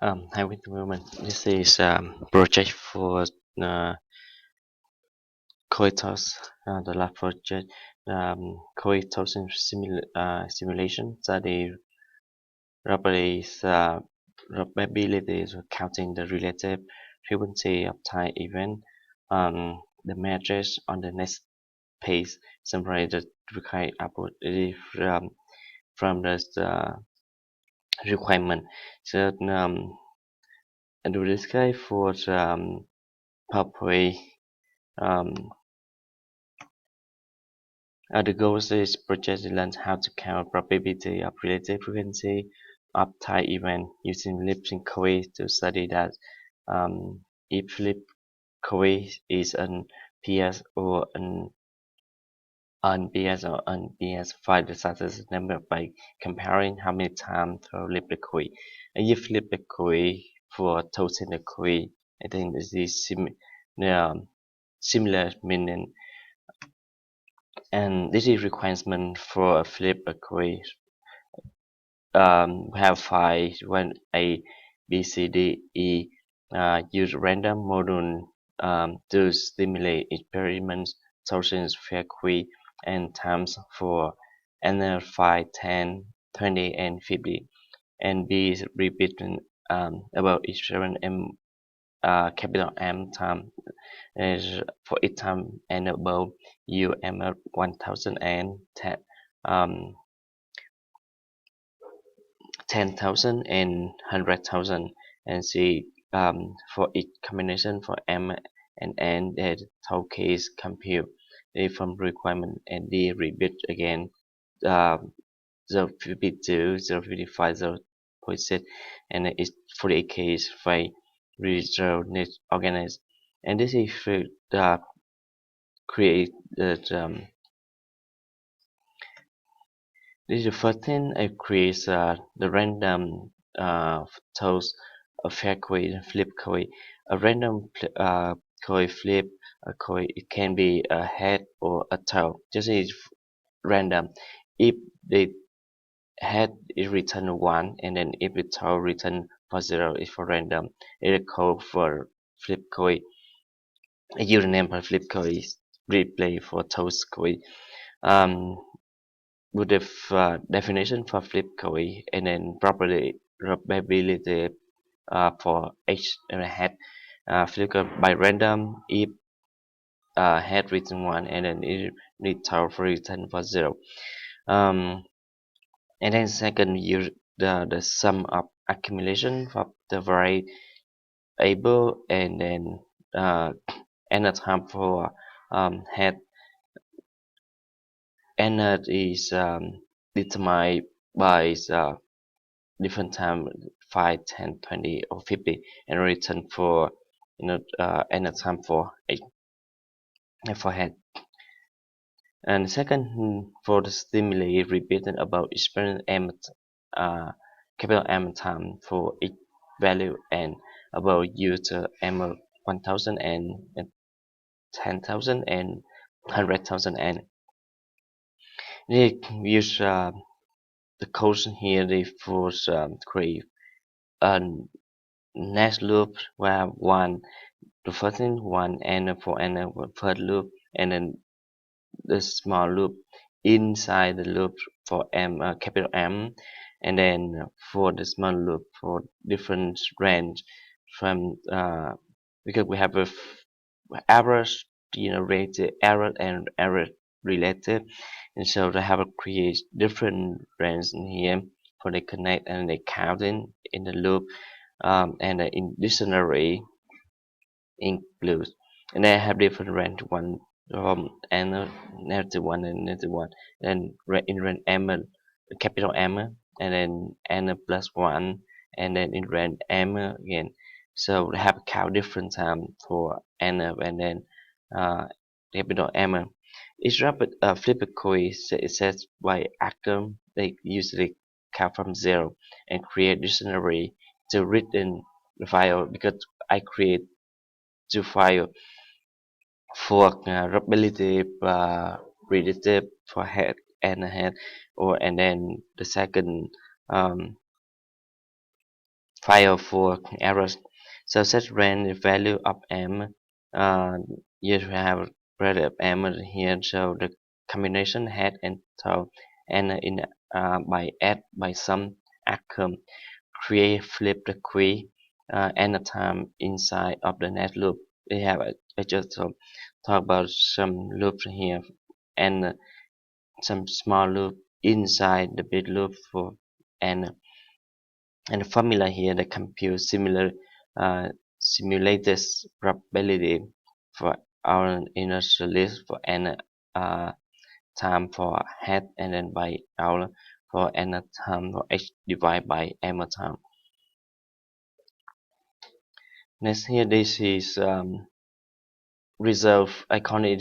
Hi, with the moment. This is project for uh, coitus, the lab project, coitus simulation study probabilities of counting the relative frequency of time event. The matrix on the next page summarize the required output from the requirement. So and to describe for pathway. Um, the goal is project to learn how to count probability of relative frequency of time event using flipCoin to study that if flipCoin is an PS or an unps or unps, find the success number by comparing how many times to flip the coin. And if flip the coin for total the coin, I think this is similar meaning, and this is requirement for a flip a coin. We have five one A B C D E. Use random module to stimulate experiments thousands frequency and times for another 5, 10, 20, and 50, and B is repeated about experiment M, capital M time is for each time and above U M 1010, um, 10,000 and 100,000, and C for each combination for M and N that whole case compute A from requirement, and D repeat again uh, 052, 055, 0.6, and it's for the case by result net organized, and this is create that this is the first thing I create the random toast a fair coin, flip coin. A random coin flip a coin. It can be a head or a tail. Just is random. If the head is return 1, and then if the tail return for 0, is for random. It is called for flip coin. A username for flip coin is replay for toast coin. Um, with the definition for flip coin, and then probability for each head flip coin by random if head return 1, and then it return for return for 0. um, and then second, use the sum of accumulation of the variable, and then another time for head, and is determined by different time 5, 10, 20, or 50, and return for another time for head. And second, for the stimuli repeated about experience m capital M time for each value, and about use m 1000 and 10,000 and 100,000, and they use the code here. They force create a next loop where one the first thing one, and for and third loop, and then the small loop inside the loop for M, capital M, and then for the small loop for different range from because we have a average generated error and error related, and so they have a create different range in here for the connect and the counting in the loop, and in dictionary includes, and they have different range one and negative one and negative one, and in range M, capital M, and then N plus one, and then in range M again. So they have count different time for N, and then capital M. Each rapid flip coin is set by actor. They usually count from 0 and create dictionary to read in the file, because I create two file for relative relative for head and head, or and then the second um, file for errors. So set range value of m. Uh, you have value of m here. So the combination head and tail, and in by add by some outcome create flip the query anytime inside of the net loop. We have I just talk about some loops here and some small loop inside the big loop for and and the formula here that compute similar simulated probability for our inertial list for n time for head and then by hour for n time for h divided by m time. Next here this is reserve iconic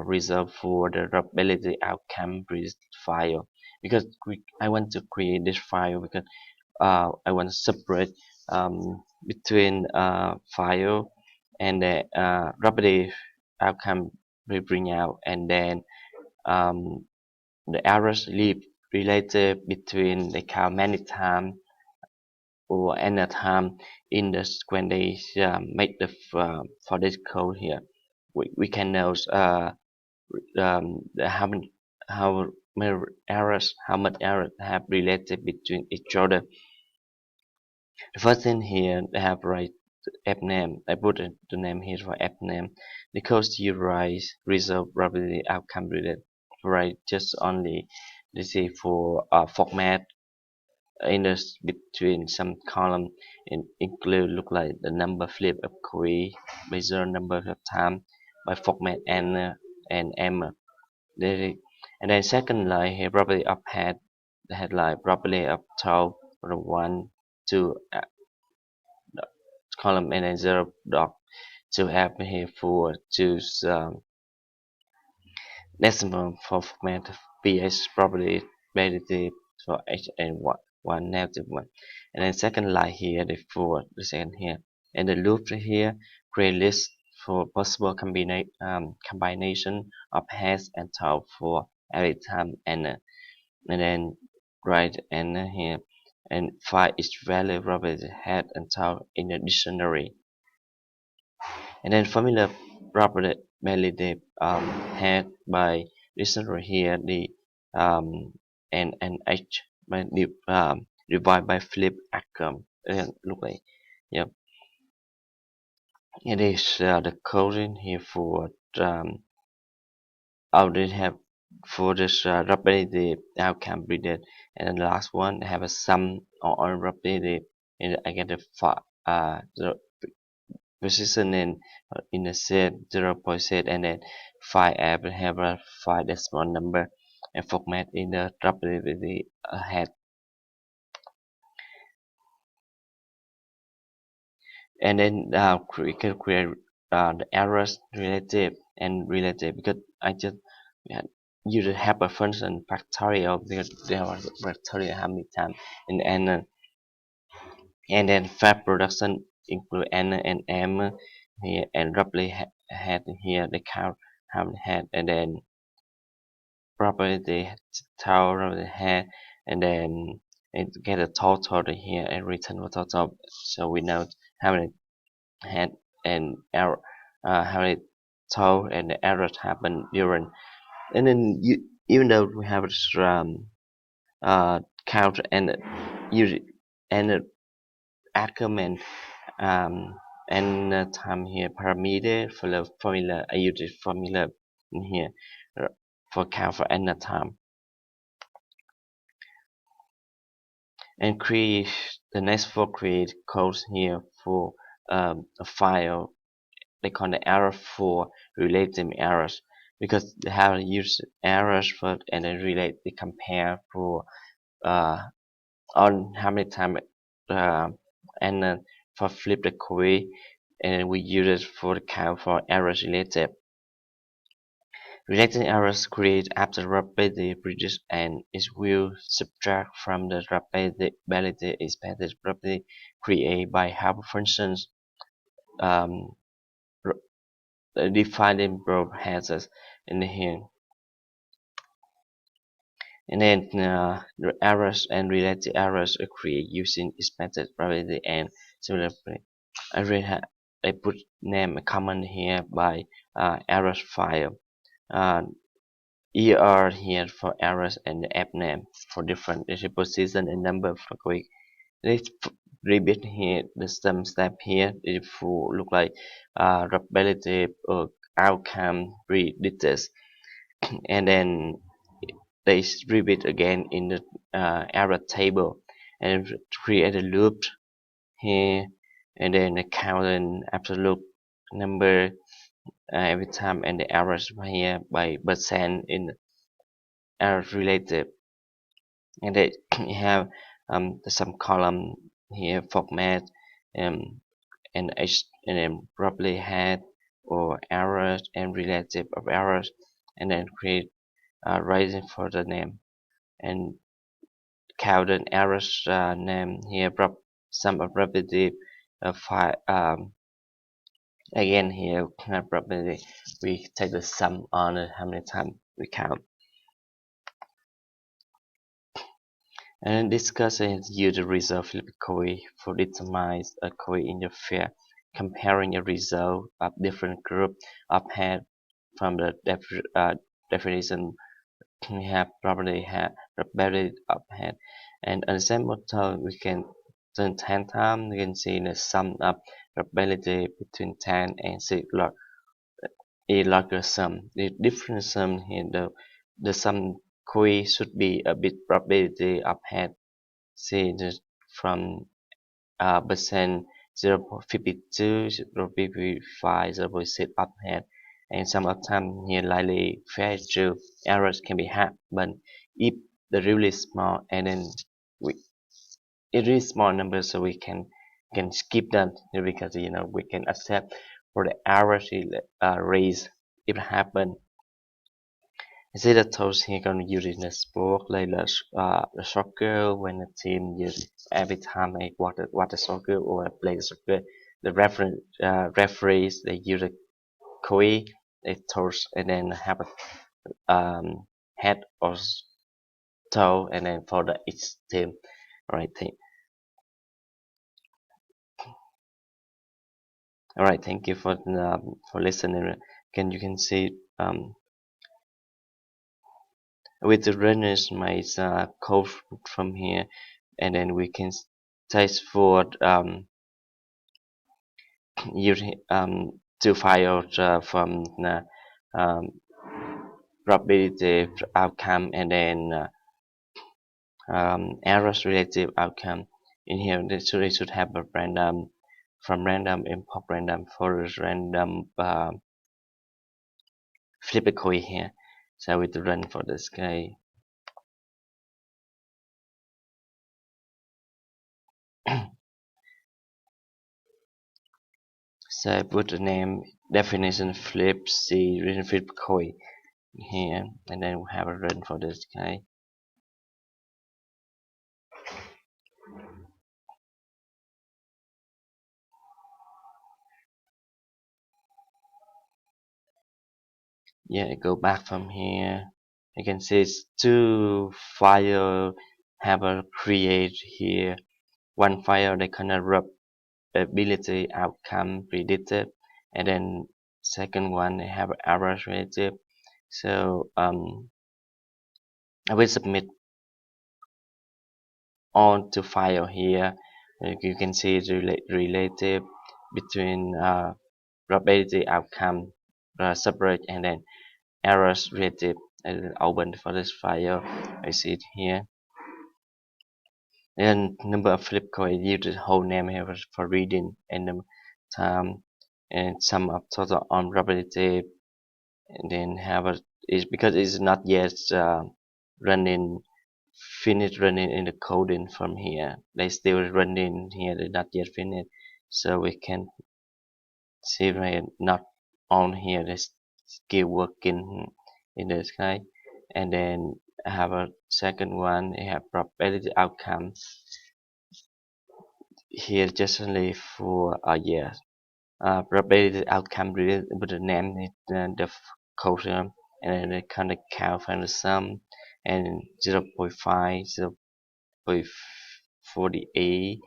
reserve for the probability outcome file because I want to create this file because I want to separate between file and the probability outcome we bring out and then um, the errors related between the count many time or any time in the when they make the for this code here we can know how many errors how much errors have related between each other. The first thing here they have write app name. I put the name here for app name because you write result probability outcome related right just only this is for format in the between some column and include look like the number flip of query measure number of time by format and m. There and then second line here probably up head the headline probably up top or one two column and then zero dot to have here for choose decimal for format ph probably validity for h and one negative one and then second line here the for the second here and the loop here create list for possible combination of heads and tail for every time and then write and here and find each value probably head and tail in the dictionary and then formula properly validate head by dictionary here the n and h by the divide by flip outcome look like yep it is the coding here for did have for this rapidity outcome predicted and then the last one have a sum or rapidity and I get the position in the set 0 set and then five app have a five decimal number and format in the rapidity ahead and then we can create the errors relative and relative because I just yeah, you have a function factorial because there was factorial how many times and then fab production include n and m here and roughly had here the count how many had and then property total the head and then it get a total here and return a total so we know how many had and error how many total and the errors happen during and then even though we have this count and use and outcome um, and time here parameter for the formula I use the formula in here uh, for count for n time and create the next for create codes here for a file they call the error for related errors because they have used errors for and then relate the compare for uh, on how many time uh, and for flip the query and we use it for the count for errors related. Related errors create after rapidity bridges and it will subtract from the rapidity expected rapidity created by helper functions um, defined in probe hazards in here. And then the errors and related errors are created using expected probability and similarly. I really I put name a comment here by errors file. Uh, ER here for errors and the app name for different position and number for quick. Let's repeat here the same step here. It will look like repetitive outcome predictors, and then they repeat again in the error table and create a loop here, and then count an absolute number every time, and the errors here by percent in error related, and they have some column here format um, and h and then probably had or errors and relative of errors, and then create reason for the name and count an errors name here some of repetitive file again here probability we take the sum on how many times we count, and discuss and use the result flipCoin for determine a coin interface comparing a result of different group of head from the definition. We have probably have probability of head, and on the same method we can turn 10 times. We can see the sum of probability between 10 and 6 a larger sum. The different sum here, the sum coin should be a bit probability of head. See this from percent 0.52, 0.55, 0.6 up head, and some of time here likely fair true errors can be had, but if the really small and then we it is small number, so we can skip that because we can accept for the errors raise if it happen. I see that those here gonna use in the sport like the soccer when the team use every time they watch the soccer or play the soccer, the referees they use a koi they toss and then have a head or toe and then for the each team. Alright, thank you for listening. You can see with the runners my code from here, and then we can test for using two files from the um, probability outcome and then errors relative outcome. In here they should have a random from random import random for random flip a coin here, so we to run for this guy. So I put the name definition flip c flip coin here, and then we have a run for this guy. Yeah, I go back from here. You can see it's two file have a create here. One file they kind of ability outcome predicted, and then second one they have error relative. So I will submit on to file here. You can see it's relative between probability outcome separate and then errors relative. And open for this file. I see it here. And number of flip coin use the whole name here for reading and the time and sum of total on probability, and then have a is because it's not yet running finished running in the coding from here. They still running here, they're not yet finished, so we can see right not on here. They still working in the sky, and then have a second one. They have probability outcome here just only for a year. Probability outcome related with the name, the code, and then they kind of count from the sum. and 0.5, 0.48,